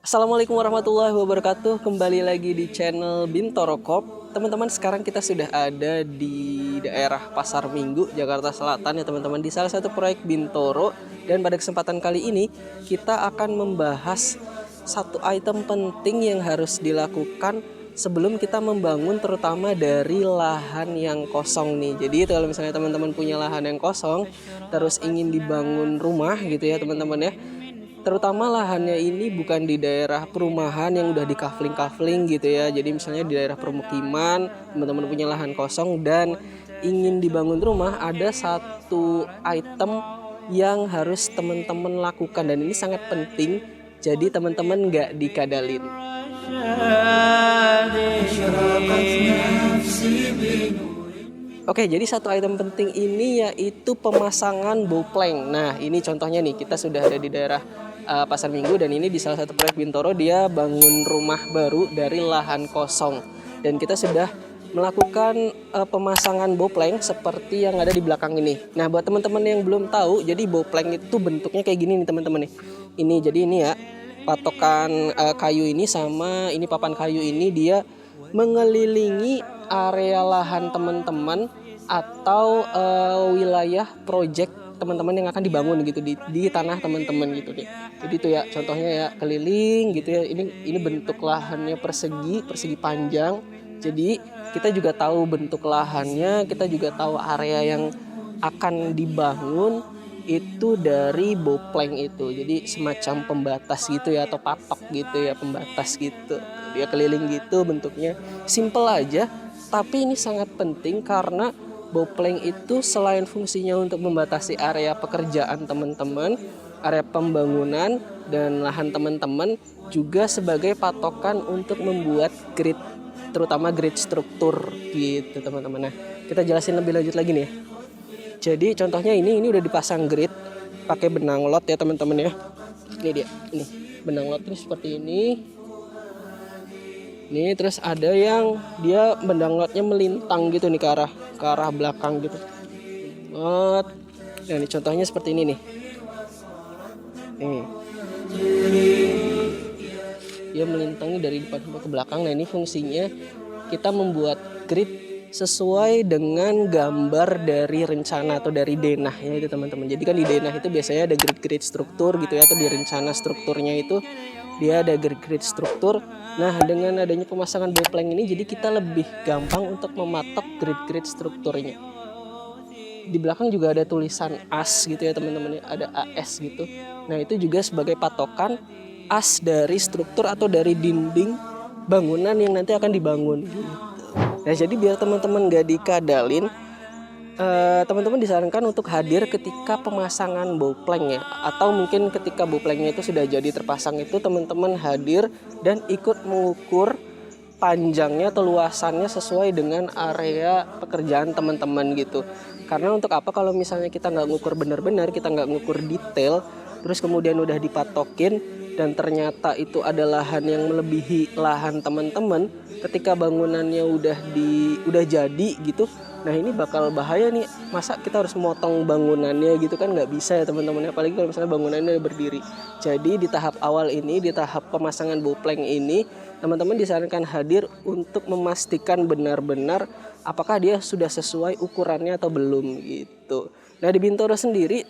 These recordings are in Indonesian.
Assalamualaikum warahmatullahi wabarakatuh. Kembali lagi di channel Bintoro Corp. Teman-teman, sekarang kita sudah ada di daerah Pasar Minggu, Jakarta Selatan ya teman-teman, di salah satu proyek Bintoro. Dan pada kesempatan kali ini kita akan membahas satu item penting yang harus dilakukan sebelum kita membangun, terutama dari lahan yang kosong nih. Jadi kalau misalnya teman-teman punya lahan yang kosong terus ingin dibangun rumah gitu ya teman-teman ya, terutama lahannya ini bukan di daerah perumahan yang udah di kafling gitu ya. Jadi misalnya di daerah permukiman, teman-teman punya lahan kosong dan ingin dibangun rumah, ada satu item yang harus teman-teman lakukan dan ini sangat penting. Jadi teman-teman nggak dikadalin. Oke, jadi satu item penting ini yaitu pemasangan boplank. Nah, ini contohnya nih, kita sudah ada di daerah Pasar Minggu dan ini di salah satu proyek Bintoro, dia bangun rumah baru dari lahan kosong. Dan kita sudah melakukan pemasangan boplank seperti yang ada di belakang ini. Nah, buat teman-teman yang belum tahu, jadi boplank itu bentuknya kayak gini nih teman-teman nih. Jadi ini ya, patokan kayu ini sama ini papan kayu ini dia mengelilingi area lahan teman-teman atau wilayah project teman-teman yang akan dibangun gitu di tanah teman-teman gitu nih. Jadi itu ya contohnya ya, keliling gitu ya. Ini bentuk lahannya persegi panjang. Jadi kita juga tahu bentuk lahannya, kita juga tahu area yang akan dibangun itu dari boplank itu. Jadi semacam pembatas gitu ya, atau patok gitu ya, pembatas gitu. Dia keliling gitu bentuknya. Simple aja, tapi ini sangat penting karena boplank itu selain fungsinya untuk membatasi area pekerjaan teman-teman, area pembangunan dan lahan teman-teman, juga sebagai patokan untuk membuat grid, terutama grid struktur gitu teman-teman. Nah, kita jelasin lebih lanjut lagi nih ya. Jadi contohnya ini udah dipasang grid pakai benang lot ya teman-teman ya. Ini dia, ini benang lot ini seperti ini. Nih terus ada yang dia benang lotnya melintang gitu nih ke arah belakang gitu. Nah ini contohnya seperti ini nih. Nih. Dia melintangi dari depan sampai ke belakang. Nah ini fungsinya kita membuat grid sesuai dengan gambar dari rencana atau dari denah ya itu teman-teman. Jadi kan di denah itu biasanya ada grid-grid struktur gitu ya, atau di rencana strukturnya itu dia ada grid struktur. Nah, dengan adanya pemasangan boplank ini jadi kita lebih gampang untuk mematok grid strukturnya. Di belakang juga ada tulisan AS gitu ya teman-teman, ada AS gitu. Nah, itu juga sebagai patokan AS dari struktur atau dari dinding bangunan yang nanti akan dibangun gitu. Nah, jadi biar teman-teman gak dikadalin, teman-teman disarankan untuk hadir ketika pemasangan boplank ya, atau mungkin ketika boplanknya itu sudah jadi terpasang itu teman-teman hadir dan ikut mengukur panjangnya atau luasannya sesuai dengan area pekerjaan teman-teman gitu. Karena untuk apa kalau misalnya kita nggak ngukur benar-benar, kita nggak ngukur detail, terus kemudian udah dipatokin dan ternyata itu ada lahan yang melebihi lahan teman-teman, ketika bangunannya udah jadi gitu. Nah ini bakal bahaya nih, masa kita harus motong bangunannya gitu kan, nggak bisa ya teman-teman, apalagi kalau misalnya bangunannya udah berdiri. Jadi di tahap awal ini, di tahap pemasangan boplank ini, teman-teman disarankan hadir untuk memastikan benar-benar apakah dia sudah sesuai ukurannya atau belum gitu. Nah di Bintoro sendiri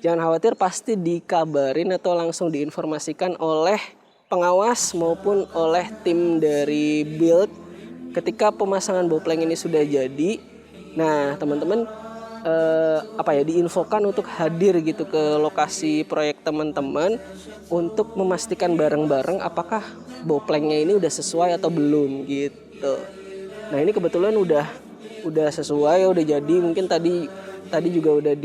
jangan khawatir, pasti dikabarin atau langsung diinformasikan oleh pengawas maupun oleh tim dari build ketika pemasangan boplank ini sudah jadi. Nah teman-teman diinfokan untuk hadir gitu ke lokasi proyek teman-teman untuk memastikan bareng-bareng apakah boplanknya ini udah sesuai atau belum gitu. Nah ini kebetulan udah sesuai, udah jadi. Mungkin tadi juga udah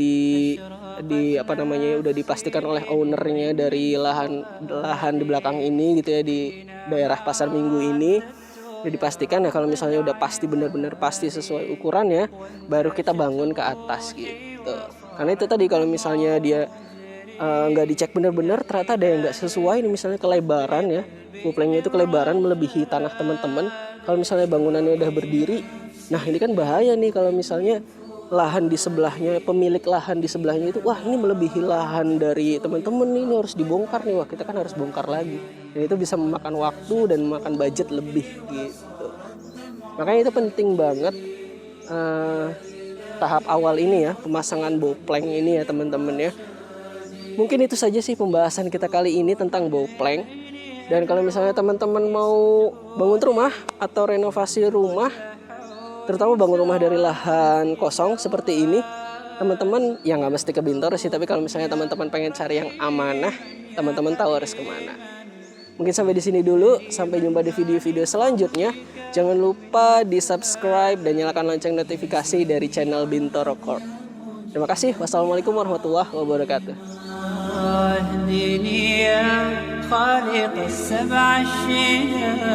udah dipastikan oleh ownernya dari lahan di belakang ini gitu ya, di daerah Pasar Minggu ini. Udah dipastikan ya, kalau misalnya udah pasti, benar-benar pasti sesuai ukurannya, baru kita bangun ke atas gitu. Karena itu tadi, kalau misalnya dia nggak dicek benar-benar, ternyata ada yang nggak sesuai nih, misalnya kelebaran ya, boplanknya itu kelebaran melebihi tanah teman-teman. Kalau misalnya bangunannya udah berdiri, nah ini kan bahaya nih kalau misalnya lahan di sebelahnya, pemilik lahan di sebelahnya itu, wah ini melebihi lahan dari teman-teman, ini harus dibongkar nih, wah kita kan harus bongkar lagi. Dan itu bisa memakan waktu dan memakan budget lebih gitu. Makanya itu penting banget tahap awal ini ya, pemasangan boplank ini ya teman-teman ya. Mungkin itu saja sih pembahasan kita kali ini tentang boplank. Dan kalau misalnya teman-teman mau bangun rumah atau renovasi rumah, terutama bangun rumah dari lahan kosong seperti ini, teman-teman ya nggak mesti ke Bintaro sih, tapi kalau misalnya teman-teman pengen cari yang amanah, teman-teman tahu harus kemana. Mungkin sampai di sini dulu, sampai jumpa di video-video selanjutnya. Jangan lupa di subscribe dan nyalakan lonceng notifikasi dari channel Bintaro Corp. Terima kasih. Wassalamualaikum warahmatullahi wabarakatuh. اهدني يا خالق السبع الشداد.